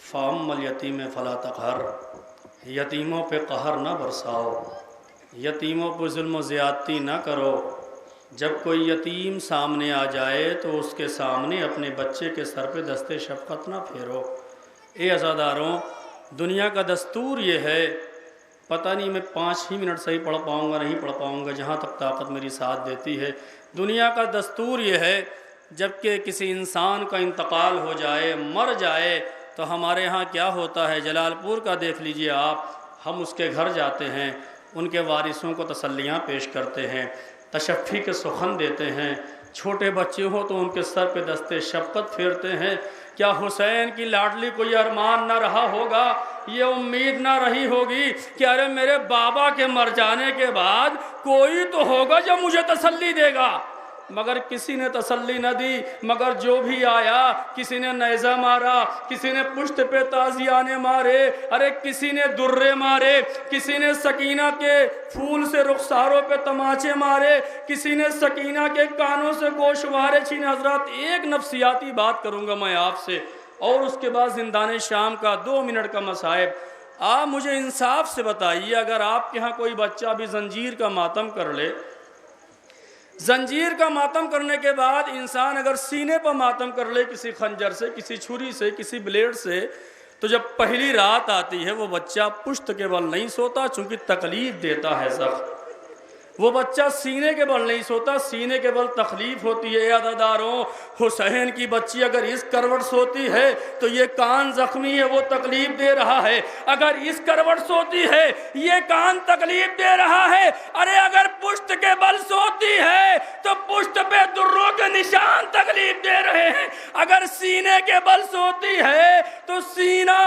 فَأَمَّا الْيَتِيمَ فَلَا تَقْهَرْ، یتیموں پہ قہر نہ برساؤ، یتیموں پہ ظلم و زیادتی نہ کرو۔ جب کوئی یتیم سامنے آ جائے تو اس کے سامنے اپنے بچے کے سر پہ دست شفقت نہ پھیرو۔ اے عزاداروں، دنیا کا دستور یہ ہے، پتہ نہیں میں 5 ہی منٹ صحیح پڑھ پاؤں گا نہیں پڑھ پاؤں گا، جہاں تک طاقت میری ساتھ دیتی ہے۔ دنیا کا دستور یہ ہے، جب کہ کسی انسان کا انتقال ہو جائے، مر جائے، تو ہمارے ہاں کیا ہوتا ہے، جلال پور کا دیکھ لیجئے آپ، ہم اس کے گھر جاتے ہیں، ان کے وارثوں کو تسلیاں پیش کرتے ہیں، تشفی کے سخن دیتے ہیں، چھوٹے بچے ہوں تو ان کے سر پہ دست شفقت پھیرتے ہیں۔ کیا حسین کی لاڈلی کو یہ ارمان نہ رہا ہوگا، یہ امید نہ رہی ہوگی کہ ارے میرے بابا کے مر جانے کے بعد کوئی تو ہوگا جو مجھے تسلی دے گا؟ مگر کسی نے تسلی نہ دی، مگر جو بھی آیا، کسی نے نیزہ مارا، کسی نے پشت پہ تازیانے مارے، ارے کسی نے درے مارے، کسی نے سکینہ کے پھول سے رخساروں پہ تماچے مارے، کسی نے سکینہ کے کانوں سے گوشوارے چھینے۔ حضرات، ایک نفسیاتی بات کروں گا میں آپ سے، اور اس کے بعد زندان شام کا 2 منٹ کا مصائب۔ آپ مجھے انصاف سے بتائیے، اگر آپ کے ہاں کوئی بچہ بھی زنجیر کا ماتم کر لے، زنجیر کا ماتم کرنے کے بعد انسان اگر سینے پر ماتم کر لے کسی خنجر سے، کسی چھری سے، کسی بلیڈ سے، تو جب پہلی رات آتی ہے وہ بچہ پشت کے بل نہیں سوتا، چونکہ تکلیف دیتا ہے زخم۔ وہ بچہ سینے کے بل نہیں سوتا، سینے کے بل تکلیف ہوتی ہے۔ عزاداروں، حسین کی بچی اگر اس کروٹ سوتی ہے تو یہ کان زخمی ہے، وہ تکلیف دے رہا ہے۔ اگر اس کروٹ سوتی ہے یہ کان تکلیف دے رہا ہے۔ ارے اگر پشت کے بل سوتی ہے تو پشت پہ دروں کے نشان تکلیف دے رہے ہیں۔ اگر سینے کے بل سوتی ہے تو سینہ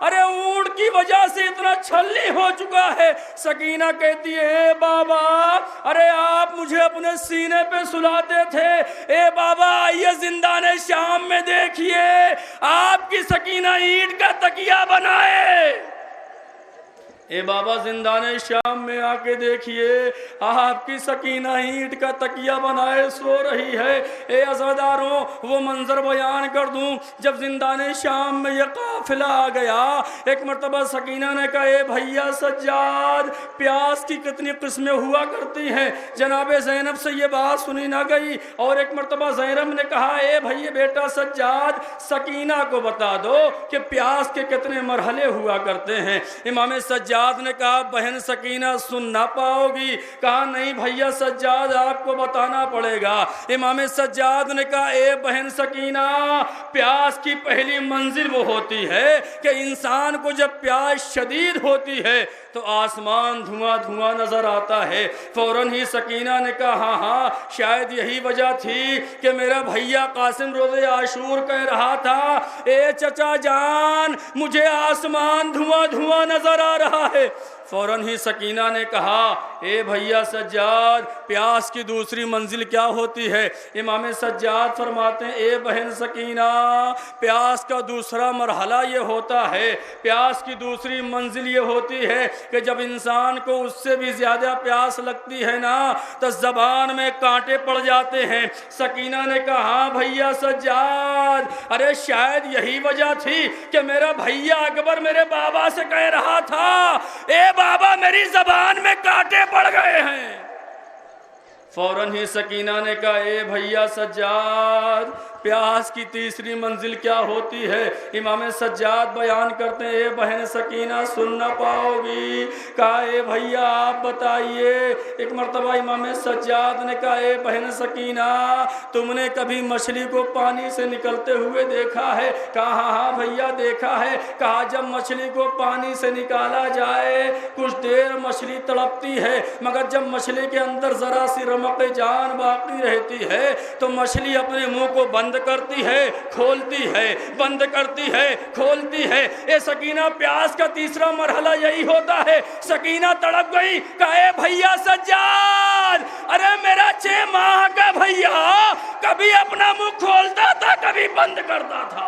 ارے اونٹ کی وجہ سے اتنا چھلی ہو چکا ہے۔ سکینہ کہتی ہے، اے بابا، ارے آپ مجھے اپنے سینے پہ سلاتے تھے، اے بابا آئیے زندان شام میں دیکھیے، آپ کی سکینہ اینٹ کا تکیہ بنائے۔ اے بابا زندان شام میں آ کے دیکھیے، آپ کی سکینہ اینٹ کا تکیہ بنائے سو رہی ہے۔ اے عزاداروں، وہ منظر بیان کر دوں، جب زندان شام میں یہ قافلہ آ گیا، ایک مرتبہ سکینہ نے کہا، اے بھیا سجاد، پیاس کی کتنی قسمیں ہوا کرتی ہیں؟ جناب زینب سے یہ بات سنی نہ گئی، اور ایک مرتبہ زینب نے کہا، اے بھیا بیٹا سجاد، سکینہ کو بتا دو کہ پیاس کے کتنے مرحلے ہوا کرتے ہیں۔ امام سجاد نے کہا، بہن سکینہ سن نہ پاؤ گی۔ کہا، نہیں بھیا سجاد، آپ کو بتانا پڑے گا۔ امام سجاد نے کہا، اے بہن سکینہ، پیاس کی پہلی منزل وہ ہوتی ہے کہ انسان کو جب پیاس شدید ہوتی ہے تو آسمان دھواں دھواں نظر آتا ہے۔ فوراً ہی سکینہ نے کہا، ہاں ہاں، شاید یہی وجہ تھی کہ میرا بھیا قاسم روزے عاشور کہہ رہا تھا، اے چچا جان، مجھے آسمان دھواں دھواں نظر آ رہا ہے۔ فوراً ہی سکینہ نے کہا، اے بھیا سجاد، پیاس کی دوسری منزل کیا ہوتی ہے؟ امام سجاد فرماتے ہیں، اے بہن سکینہ، پیاس کا دوسرا مرحلہ یہ ہوتا ہے، پیاس کی دوسری منزل یہ ہوتی ہے کہ جب انسان کو اس سے بھی زیادہ پیاس لگتی ہے نا تو زبان میں کانٹے پڑ جاتے ہیں۔ سکینہ نے کہا، ہاں بھیا سجاد، ارے شاید یہی وجہ تھی کہ میرا بھیا اکبر میرے بابا سے کہہ رہا تھا، اے بابا میری زبان میں کانٹے پڑ گئے ہیں۔ فوراً ہی سکینہ نے کہا، اے بھیا سجاد، پیاس کی تیسری منزل کیا ہوتی ہے؟ امام سجاد بیان کرتے ہیں، اے بہن سکینہ سن نہ پاؤ گی۔ کہا، اے بھیا آپ بتائیے۔ ایک مرتبہ امام سجاد نے کہا، اے بہن سکینہ، تم نے کبھی مچھلی کو پانی سے نکلتے ہوئے دیکھا ہے؟ کہا، ہاں ہاں بھیا دیکھا ہے۔ کہا، جب مچھلی کو پانی سے نکالا جائے کچھ دیر مچھلی تڑپتی ہے، مگر جب مچھلی کے اندر ذرا سی رمق جان باقی رہتی ہے تو مچھلی اپنے منہ کو بند کرتی ہے، کھولتی ہے، بند کرتی ہے، کھولتی ہے۔ اے سکینہ، پیاس کا تیسرا مرحلہ یہی ہوتا ہے۔ سکینہ تڑپ گئی، کہا، اے بھیا سجاد، ارے میرا 6 ماہ کا بھیا کبھی اپنا منہ کھولتا تھا کبھی بند کرتا تھا۔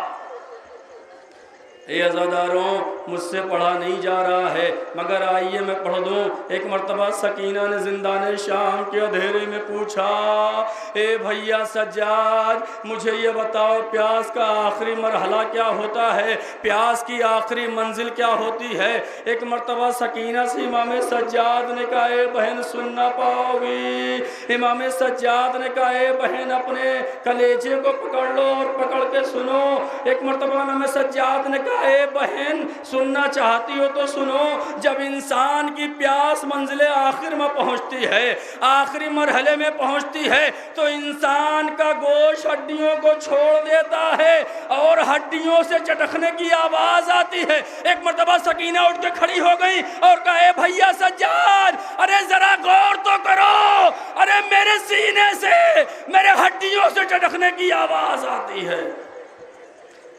اے عزاداروں مجھ سے پڑھا نہیں جا رہا ہے مگر آئیے میں پڑھ دوں۔ ایک مرتبہ سکینہ نے زندان شام کے اندھیرے میں پوچھا، اے بھیا سجاد مجھے یہ بتاؤ پیاس کا آخری مرحلہ کیا ہوتا ہے، پیاس کی آخری منزل کیا ہوتی ہے؟ ایک مرتبہ سکینہ سے امام سجاد نے کہا، اے بہن سن نہ پاؤ گی۔ امام سجاد نے کہا، اے بہن اپنے کلیجے کو پکڑ لو اور پکڑ کے سنو۔ ایک مرتبہ امام سجاد نے کہا، اے بہن سننا چاہتی ہو تو سنو، جب انسان کی پیاس منزل آخر میں پہنچتی ہے، آخری مرحلے میں پہنچتی ہے تو انسان کا گوشت ہڈیوں کو چھوڑ دیتا ہے اور ہڈیوں سے چٹکنے کی آواز آتی ہے۔ ایک مرتبہ سکینہ اٹھ کے کھڑی ہو گئی اور کہا، اے بھیا سجاد ارے ذرا غور تو کرو، ارے میرے سینے سے میرے ہڈیوں سے چٹکنے کی آواز آتی ہے۔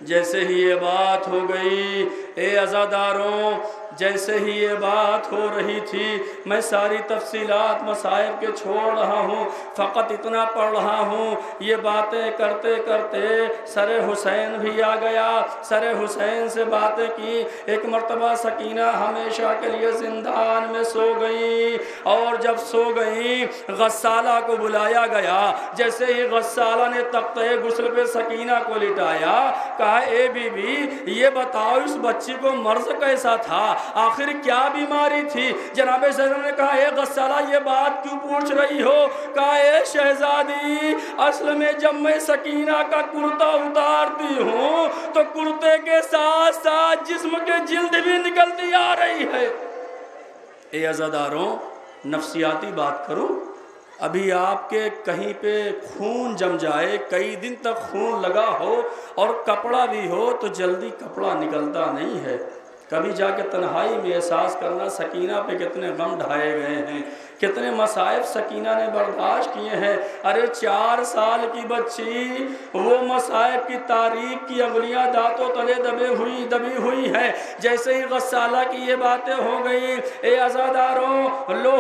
جیسے ہی یہ بات ہو گئی، اے عزاداروں جیسے ہی یہ بات ہو رہی تھی، میں ساری تفصیلات مصائب کے چھوڑ رہا ہوں، فقط اتنا پڑھ رہا ہوں۔ یہ باتیں کرتے کرتے سر حسین بھی آ گیا، سر حسین سے باتیں کی۔ ایک مرتبہ سکینہ ہمیشہ کے لیے زندان میں سو گئی، اور جب سو گئی غسالہ کو بلایا گیا۔ جیسے ہی غسالہ نے تختہ غسل پہ سکینہ کو لٹایا، کہا، اے بی بی یہ بتاؤ اس بچی کو مرض کیسا تھا، آخر کیا بیماری تھی؟ جناب سیدنا نے کہا، اے غسالہ یہ بات کیوں پوچھ رہی ہو؟ کہا، اے شہزادی اصل میں جب میں سکینہ کا کرتا اتارتی ہوں تو کرتے کے ساتھ ساتھ جسم کے جلد بھی نکلتی آ رہی ہے۔ اے عزاداروں نفسیاتی بات کروں، ابھی آپ کے کہیں پہ خون جم جائے، کئی دن تک خون لگا ہو اور کپڑا بھی ہو تو جلدی کپڑا نکلتا نہیں ہے۔ کبھی جا کے تنہائی میں احساس کرنا سکینہ پہ کتنے غم ڈھائے گئے ہیں، کتنے مصائب سکینہ نے برداشت کیے ہیں۔ ارے 4 سال کی بچی، وہ مصائب کی تاریخ کی انگلیاں دانتوں تلے دبی ہوئی ہیں۔ جیسے ہی غسالہ کی یہ باتیں ہو گئی، اے عزاداروں لو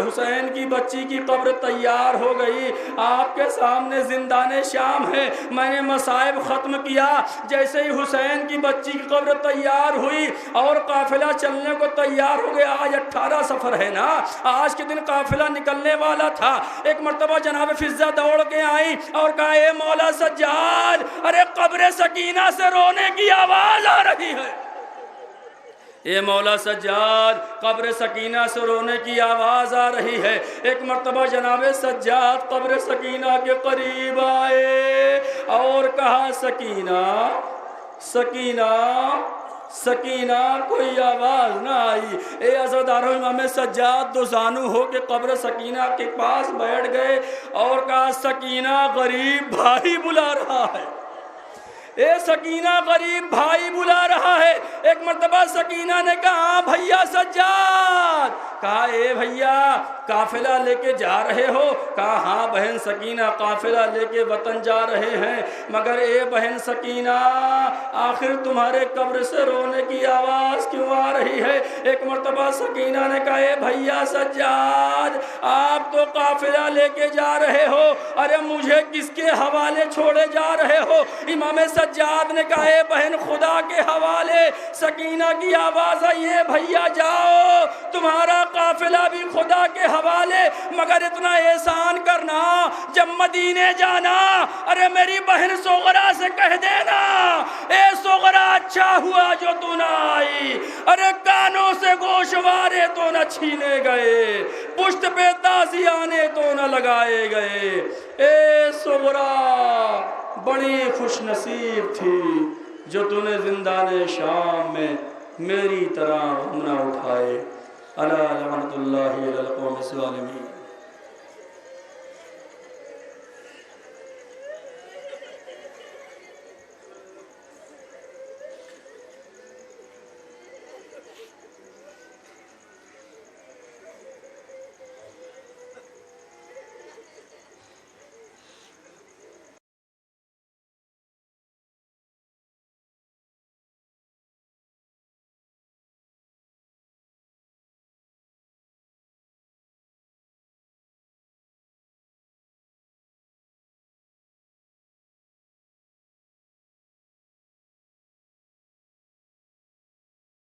حسین کی بچی کی قبر تیار ہو گئی، آپ کے سامنے زندان شام ہے، میں نے مصائب ختم کیا۔ جیسے ہی حسین کی بچی کی قبر تیار ہوئی اور قافلہ چلنے کو تیار ہو گیا، آج 18 سفر ہے نا، آج کے دن قافلہ نکلنے والا تھا۔ ایک مرتبہ جناب فضہ دوڑ کے آئی اور کہا، اے مولا سجاد ارے قبر سکینہ سے رونے کی آواز آ رہی ہے۔ اے مولا سجاد قبر سکینہ سے رونے کی آواز آ رہی ہے۔ ایک مرتبہ جناب سجاد قبر سکینہ کے قریب آئے اور کہا، سکینہ سکینہ سکینہ، کوئی آواز نہ آئی۔ اے عزاداروں امام سجاد دو زانو ہو کے قبر سکینہ کے پاس بیٹھ گئے اور کہا، سکینہ غریب بھائی بلا رہا ہے، اے سکینہ غریب بھائی بلا رہا ہے۔ ایک مرتبہ سکینہ نے کہا، ہاں بھیا سجاد۔ کہا، اے بھیا قافلہ لے کے جا رہے ہو؟ کہا، ہاں بہن سکینہ قافلہ لے کے وطن جا رہے ہیں، مگر اے بہن سکینہ آخر تمہارے قبر سے رونے کی آواز کیوں آ رہی ہے؟ ایک مرتبہ سکینہ نے کہا، اے بھیا سجاد آپ تو قافلہ لے کے جا رہے ہو، ارے مجھے کس کے حوالے چھوڑے جا رہے ہو؟ امام سجاد نے کہا، اے بہن خدا کے حوالے۔ سکینہ کی آواز آئی، اے بھیا جاؤ تمہارا قافلہ بھی خدا کے حوالے، مگر اتنا احسان کرنا جب مدینے جانا ارے میری بہن سغرا سے کہہ دینا، اے سغرا اچھا ہوا جو تو نہ آئی، ارے کانوں سے گوشوارے تو نہ چھینے گئے، پشت پہ تازیانے تو نہ لگائے گئے۔ اے سغرا بڑی خوش نصیب تھی جو تو نے زندان شام میں میری طرح غم نہ اٹھائے۔ الا لعنت اللہ علی القوم الظالمین۔